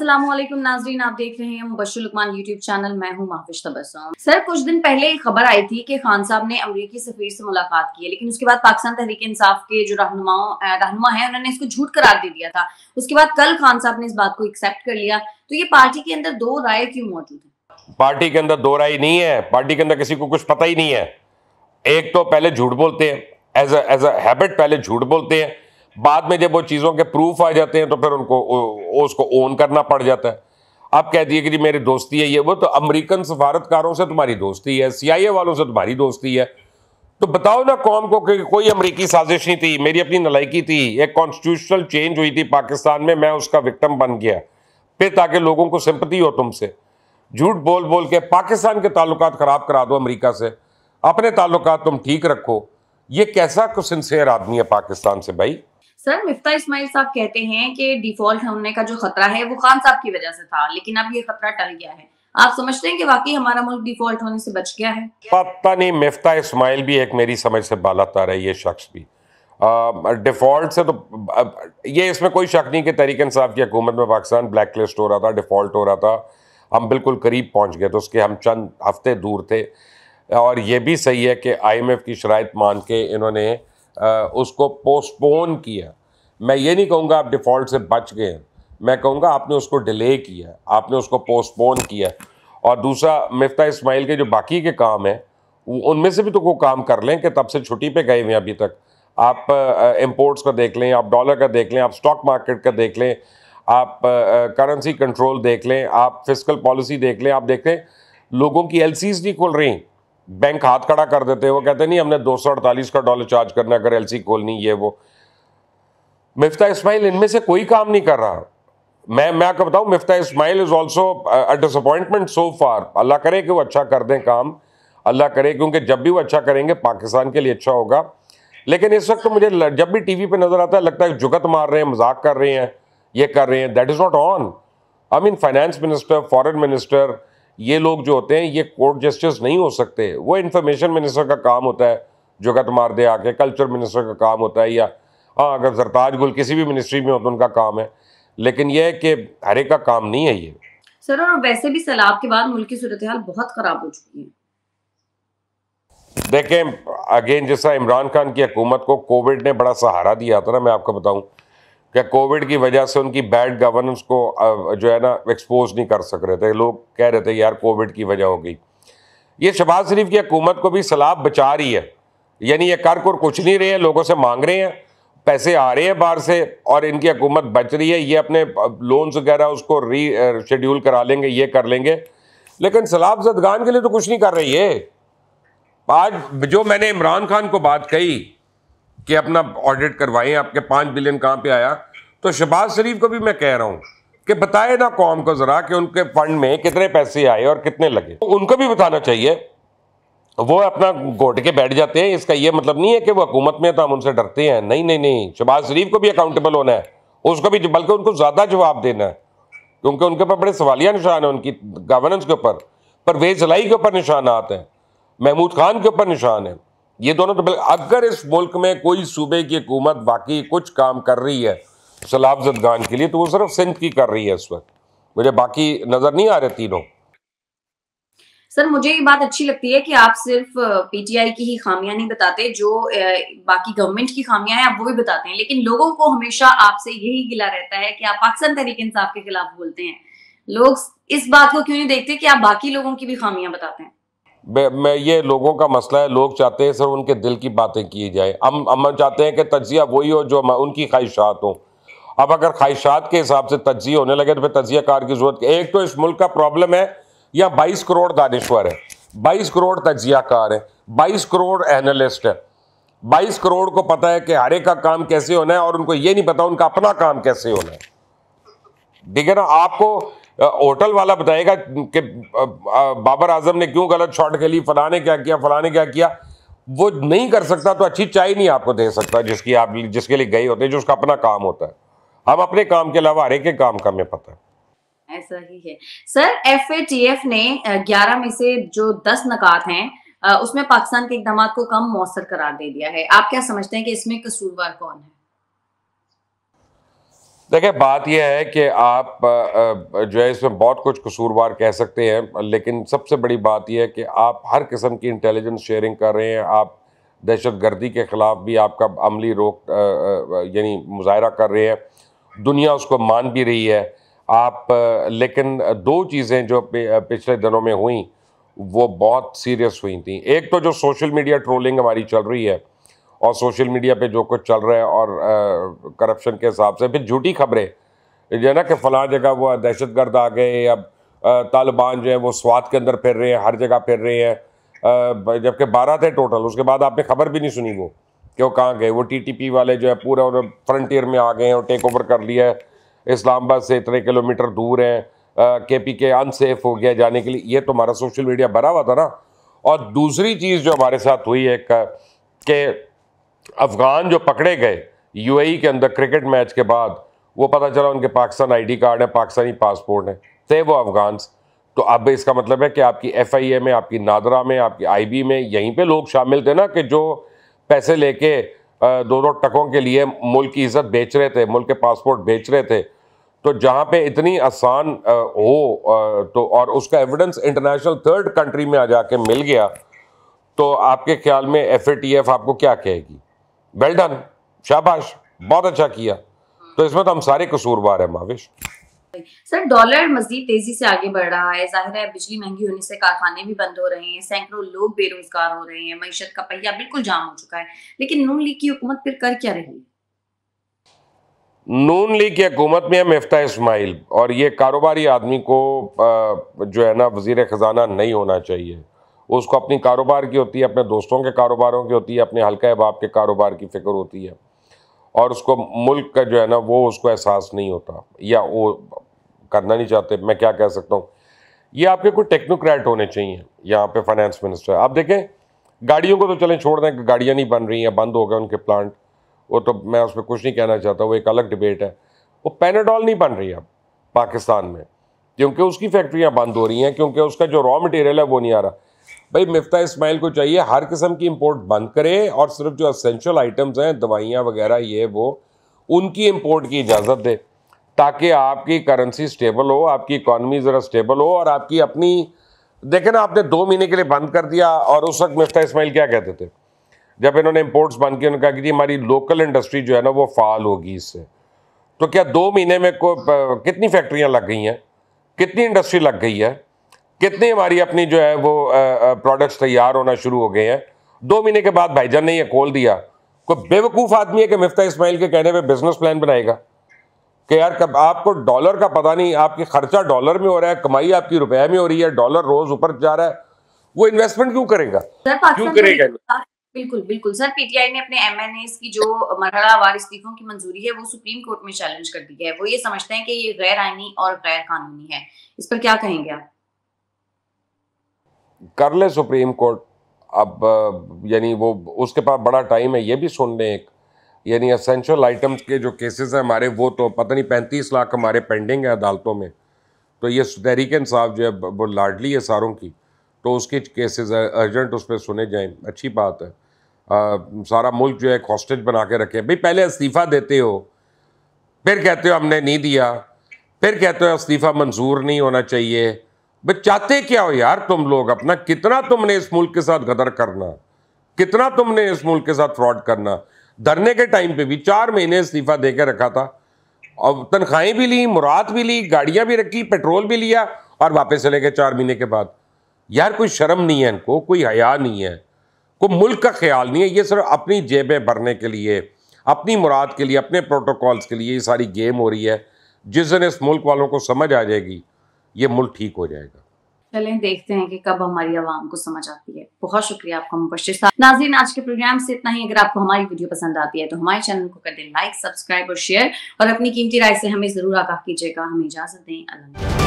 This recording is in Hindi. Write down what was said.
अस्सलाम वालेकुम नाज़रीन, आप देख रहे हैं मुबश्शिर लुकमान यूट्यूब चैनल। मैं हूं महफिश तबस्सुम। सर, कुछ दिन पहले एक खबर आई थी कि खान साहब ने अमेरिकी सफीर से मुलाकात की है, लेकिन उसके बाद पाकिस्तान तहरीक इंसाफ के जो रहनुमा है उन्होंने इसको झूठ करार दे दिया था। उसके बाद कल खान साहब ने इस बात को एक्सेप्ट कर लिया। तो ये पार्टी के अंदर दो राय क्यों मौजूद है? पार्टी के अंदर दो राय नहीं है। पार्टी के अंदर किसी को कुछ पता ही नहीं है। एक तो पहले झूठ बोलते हैं, एज अ हैबिट पहले झूठ बोलते हैं, बाद में जब वो चीज़ों के प्रूफ आ जाते हैं तो फिर उनको उसको ओन करना पड़ जाता है। अब कह दिए कि जी मेरी दोस्ती है ये वो, तो अमेरिकन सफारतकारों से तुम्हारी दोस्ती है, CIA वालों से तुम्हारी दोस्ती है, तो बताओ ना कौम को कि कोई अमेरिकी साजिश नहीं थी, मेरी अपनी नलायकी थी। एक कॉन्स्टिट्यूशनल चेंज हुई थी पाकिस्तान में, मैं उसका विक्टिम बन गया, फिर ताकि लोगों को सिंपैथी हो तुमसे। झूठ बोल बोल के पाकिस्तान के ताल्लुकात खराब करा दो अमेरिका से, अपने ताल्लुकात तुम ठीक रखो। ये कैसा कुछ सिंसियर आदमी है पाकिस्तान से भाई? सर, मिफ्ता इस्माइल साहब कहते हैं कि डिफॉल्ट होने का जो खतरा है वो खान साहब की वजह से था, लेकिन अब ये खतरा टल गया है। आप समझते हैं कि वाकई हमारा मुल्क डिफॉल्ट होने से बच गया है? पता नहीं, मिफ्ता इस्माइल भी एक मेरी समझ से बालातर है, ये शख्स भी। डिफॉल्ट से तो ये इसमें कोई शक नहीं कि तहरीक इंसाफ की हुकूमत में पाकिस्तान ब्लैक लिस्ट हो रहा था, डिफॉल्ट हो रहा था। हम बिल्कुल करीब पहुंच गए, तो उसके हम चंद हफ्ते दूर थे। और ये भी सही है कि IMF की शराइत मान के इन्होंने उसको पोस्टपोन किया। मैं ये नहीं कहूँगा आप डिफ़ॉल्ट से बच गए हैं, मैं कहूँगा आपने उसको डिले किया, आपने उसको पोस्टपोन किया। और दूसरा, मिफ्ता इस्माइल के जो बाकी के काम हैं उनमें से भी तो कोई काम कर लें कि तब से छुट्टी पे गए हुए हैं अभी तक। आप इंपोर्ट्स का देख लें, आप डॉलर का देख लें, आप स्टॉक मार्केट का देख लें, आप करेंसी कंट्रोल देख लें, आप फिस्कल पॉलिसी देख लें, आप देख लें लोगों की LCs नहीं खुल रही। बैंक हाथ खड़ा कर देते हैं, वो कहते नहीं हमने 248 का डॉलर चार्ज करना अगर LC खोलनी, ये वो। मिफ्ता इस्माइल इनमें से कोई काम नहीं कर रहा। मैं आपको बताऊं, Miftah Ismail is also a disappointment so far. अल्लाह करे कि वो अच्छा कर दें काम, अल्लाह करे, क्योंकि जब भी वो अच्छा करेंगे पाकिस्तान के लिए अच्छा होगा। लेकिन इस वक्त तो मुझे जब भी टीवी पे नजर आता है लगता है जुगत मार रहे हैं, मजाक कर रहे हैं, ये कर रहे हैं। That is not on. I mean finance minister, foreign minister, ये लोग जो होते हैं ये कोर्ट जस्टिस नहीं हो सकते। वो इंफॉर्मेशन मिनिस्टर का काम होता है जुगत मार दे आके, कल्चर मिनिस्टर का काम होता है, या हाँ अगर सरताज गुल किसी भी मिनिस्ट्री में हो तो उनका काम है। लेकिन यह है कि हर एक का काम नहीं है ये। सर, और वैसे भी सैलाब के बाद मुल्क की सूरत हाल बहुत खराब हो चुकी है। देखें, अगेन जैसा इमरान खान की हुकूमत को कोविड ने बड़ा सहारा दिया था ना, मैं आपको बताऊं कि कोविड की वजह से उनकी बैड गवर्नेंस को जो है ना एक्सपोज नहीं कर सक रहे थे। लोग कह रहे थे यार कोविड की वजह हो गई। ये शहबाज शरीफ की हुकूमत को भी सैलाब बचा रही है, यानी ये कर कुछ नहीं रहे हैं, लोगों से मांग रहे हैं, पैसे आ रहे हैं बाहर से और इनकी हुकूमत बच रही है। ये अपने लोन्स वगैरह उसको शेड्यूल करा लेंगे, ये कर लेंगे, लेकिन सैलाब ज़दगान के लिए तो कुछ नहीं कर रही है। आज जो मैंने इमरान खान को बात कही कि अपना ऑडिट करवाएं, आपके 5 बिलियन कहाँ पे आया, तो शहबाज शरीफ को भी मैं कह रहा हूँ कि बताए ना कौम को ज़रा कि उनके फंड में कितने पैसे आए और कितने लगे, तो उनको भी बताना चाहिए। वो अपना घोट के बैठ जाते हैं। इसका ये मतलब नहीं है कि वो हुकूमत में तो हम उनसे डरते हैं, नहीं नहीं नहीं। शहबाज शरीफ को भी अकाउंटेबल होना है, उसको भी, बल्कि उनको ज़्यादा जवाब देना है, क्योंकि उनके ऊपर बड़े सवालिया निशान है, उनकी गवर्नेंस के ऊपर, परवेज इलाही के ऊपर निशान आते हैं, महमूद खान के ऊपर निशान है। ये दोनों तो अगर इस मुल्क में कोई सूबे की हुकूमत बाकी कुछ काम कर रही है सैलाब ज़दगान के लिए तो वो सिर्फ सिंध की कर रही है इस वक्त। मुझे बाकी नज़र नहीं आ रहे तीनों। सर, मुझे ये बात अच्छी लगती है कि आप सिर्फ PTI की ही खामियां नहीं बताते, जो बाकी गवर्नमेंट की खामियां हैं आप वो भी बताते हैं, लेकिन लोगों को हमेशा आपसे यही गिला रहता है कि आप पाकिस्तान तहरीक इंसाफ के खिलाफ बोलते हैं। लोग इस बात को क्यों नहीं देखते कि आप बाकी लोगों की भी खामियां बताते हैं? मैं ये लोगों का मसला है, लोग चाहते हैं सर उनके दिल की बातें की जाए। हम चाहते हैं कि तज्जिया वही हो जो उनकी ख्वाहिशात हो। अब अगर ख्वाहिशात के हिसाब से तज्जिया होने लगे तो फिर तज्जिया कार की जरूरत। एक तो इस मुल्क का प्रॉब्लम है, या 22 करोड़ दानिश्वर है, 22 करोड़ तज्जिया कार है, 22 करोड़ एनालिस्ट है, 22 करोड़ को पता है कि हर एक का काम कैसे होना है, और उनको ये नहीं पता उनका अपना काम कैसे होना है। ठीक है ना? आपको होटल वाला बताएगा कि बाबर आजम ने क्यों गलत शॉट खेली, फलाने क्या किया, फलाने क्या किया, वो नहीं कर सकता तो अच्छी चाय नहीं आपको दे सकता जिसके लिए गए होते हैं, जो उसका अपना काम होता है। हम अपने काम के अलावा हर एक के काम का हमें पता है। ऐसा ही है सर। FATF ने 11 में से जो 10 नकात हैं उसमें पाकिस्तान के इकदाम को कम मौसर करार दे दिया है। आप क्या समझते हैं कि इसमें कसूरवार कौन है? देखिए, बात यह है कि आप जो है इसमें बहुत कुछ कसूरवार कह सकते हैं, लेकिन सबसे बड़ी बात यह है कि आप हर किस्म की इंटेलिजेंस शेयरिंग कर रहे हैं। आप दहशतगर्दी के ख़िलाफ़ भी आपका अमली यानी मुज़ाहरा कर रहे हैं, दुनिया उसको मान भी रही है। आप लेकिन दो चीज़ें जो पिछले दिनों में हुई वो बहुत सीरियस हुई थी। एक तो जो सोशल मीडिया ट्रोलिंग हमारी चल रही है और सोशल मीडिया पे जो कुछ चल रहा है, और करप्शन के हिसाब से फिर झूठी खबरें जो है ना कि फ़लाँ जगह वो दहशतगर्द आ गए, अब तालिबान जो है वो स्वात के अंदर फिर रहे हैं, हर जगह फिर रहे हैं, जबकि 12 थे टोटल। उसके बाद आपने खबर भी नहीं सुनी वो कि वो कहाँ गए। वो टीटीपी वाले जो है पूरा फ्रंटियर में आ गए हैं और टेक ओवर कर लिया है, इस्लामाबाद से इतने किलोमीटर दूर हैं, केपी के अनसेफ हो गया जाने के लिए। ये तो हमारा सोशल मीडिया भरा हुआ था ना। और दूसरी चीज़ जो हमारे साथ हुई है कि अफगान जो पकड़े गए यूएई के अंदर क्रिकेट मैच के बाद, वो पता चला उनके पाकिस्तान आईडी कार्ड है, पाकिस्तानी पासपोर्ट है, थे वो अफगान्स। तो अब इसका मतलब है कि आपकी एफआईए में, आपकी नादरा में, आपकी आईबी में यहीं पे लोग शामिल थे ना कि जो पैसे लेके दो दो टकों के लिए मुल्क की इज्जत बेच रहे थे, मुल्क के पासपोर्ट बेच रहे थे। तो जहाँ पे इतनी आसान तो और उसका एविडेंस इंटरनेशनल थर्ड कंट्री में आ जाके मिल गया, तो आपके ख्याल में एफएटीएफ आपको क्या कहेगी? वेल डन, शाबाश, बहुत अच्छा किया। तो इसमें तो हम सारे कसूरवार हैं माविश। सर, डॉलर मजीद तेजी से आगे बढ़ रहा है। जाहिर है बिजली महंगी होने से कारखाने भी बंद हो रहे हैं, सैकड़ों लोग बेरोजगार हो रहे हैं, मईशत का पहिया बिल्कुल जाम हो चुका है। लेकिन नून लीग की हुकूमत फिर कर क्या रही है? नून लीग की हुकूमत में है मिफ्ता इस्माइल, और ये कारोबारी आदमी को जो है ना वजीर खजाना नहीं होना चाहिए। उसको अपनी कारोबार की होती है, अपने दोस्तों के कारोबारों की होती है, अपने हल्का अहबाब के कारोबार की फिक्र होती है, और उसको मुल्क का जो है ना वो उसको एहसास नहीं होता, या वो करना नहीं चाहते। मैं क्या कह सकता हूँ, ये आपके कोई टेक्नोक्रेट होने चाहिए यहाँ पे फाइनेंस मिनिस्टर। आप देखें, गाड़ियों को तो चलें छोड़ दें कि गाड़ियाँ नहीं बन रही हैं, बंद हो गए उनके प्लांट, वो तो मैं उस पर कुछ नहीं कहना चाहता, वो एक अलग डिबेट है। वो पैनाडॉल नहीं बन रही अब पाकिस्तान में, क्योंकि उसकी फैक्ट्रियाँ बंद हो रही हैं, क्योंकि उसका जो रॉ मटेरियल है वो नहीं आ रहा। भाई मिफ्ता इस्माइल को चाहिए हर किस्म की इंपोर्ट बंद करे, और सिर्फ जो एसेंशियल आइटम्स हैं, दवाइयाँ वगैरह, ये वो, उनकी इंपोर्ट की इजाज़त दे, ताकि आपकी करेंसी स्टेबल हो, आपकी इकॉनमी ज़रा स्टेबल हो, और आपकी अपनी। देखें ना, आपने 2 महीने के लिए बंद कर दिया, और उस वक्त मिफ्ता इस्माइल क्या कहते थे जब इन्होंने इंपोर्ट्स बंद किए? उन्होंने कहा कि हमारी लोकल इंडस्ट्री जो है ना वो फाल होगी इससे। तो क्या 2 महीने में कितनी फैक्ट्रियाँ लग गई हैं, कितनी इंडस्ट्री लग गई है, कितनी हमारी अपनी जो है वो प्रोडक्ट्स तैयार होना शुरू हो गए हैं? 2 महीने के बाद भाईजान ने ये खोल दिया। कोई बेवकूफ़ आदमी है कि मिफ्ता इस्माइल के कहने पे बिजनेस प्लान बनाएगा कि यार कब आपको डॉलर का पता नहीं, आपकी खर्चा डॉलर में हो रहा है, कमाई आपकी रुपए में हो रही है, डॉलर रोज ऊपर जा रहा है, वो इन्वेस्टमेंट क्यों करेगा? क्यों करेगा? बिल्कुल बिल्कुल सर, पीटीआई ने अपने एमएनएस की जो मरहलावार इस्तीफों की मंजूरी है वो सुप्रीम कोर्ट में चैलेंज कर दी है। वो ये समझते हैं कि ये गैर आईनी और गैर कानूनी है। इस पर क्या कहेंगे आप? कर ले सुप्रीम कोर्ट, अब यानी वो उसके पास बड़ा टाइम है, ये भी सुन लें। एक यानी एसेंशियल आइटम्स के जो केसेस हैं हमारे, वो तो पता नहीं 35 लाख हमारे पेंडिंग है अदालतों में। तो ये तहरीक इंसाफ जो है वो लाडली है सारों की, तो उसके केसेस अर्जेंट उस पर सुने जाएं, अच्छी बात है। सारा मुल्क जो है एक हॉस्टेज बना के रखे। भाई पहले इस्तीफ़ा देते हो, फिर कहते हो हमने नहीं दिया, फिर कहते हो इस्तीफ़ा मंजूर नहीं होना चाहिए। भाई चाहते क्या हो यार तुम लोग अपना? कितना तुमने इस मुल्क के साथ गदर करना, कितना तुमने इस मुल्क के साथ फ्रॉड करना? धरने के टाइम पे भी 4 महीने इस्तीफ़ा दे के रखा था, और तनख्वाहें भी ली, मुराद भी ली, गाड़ियां भी रखी, पेट्रोल भी लिया, और वापस चले गए 4 महीने के बाद। यार कोई शर्म नहीं है इनको, कोई हया नहीं है, कोई मुल्क का ख्याल नहीं है। ये सिर्फ अपनी जेबें भरने के लिए, अपनी मुराद के लिए, अपने प्रोटोकॉल्स के लिए ये सारी गेम हो रही है। जिस दिन इस मुल्क वालों को समझ आ जाएगी, ये मुल्क ठीक हो जाएगा। चलें देखते हैं कि कब हमारी आवाम को समझ आती है। बहुत शुक्रिया आपका मुबश्शिर साहब। नाज़रीन, आज के प्रोग्राम से इतना ही। अगर आपको हमारी वीडियो पसंद आती है तो हमारे चैनल को कर दें लाइक, सब्सक्राइब और शेयर, और अपनी कीमती राय से हमें जरूर आगाह कीजिएगा। हमें इजाजत दें। अल्लाह।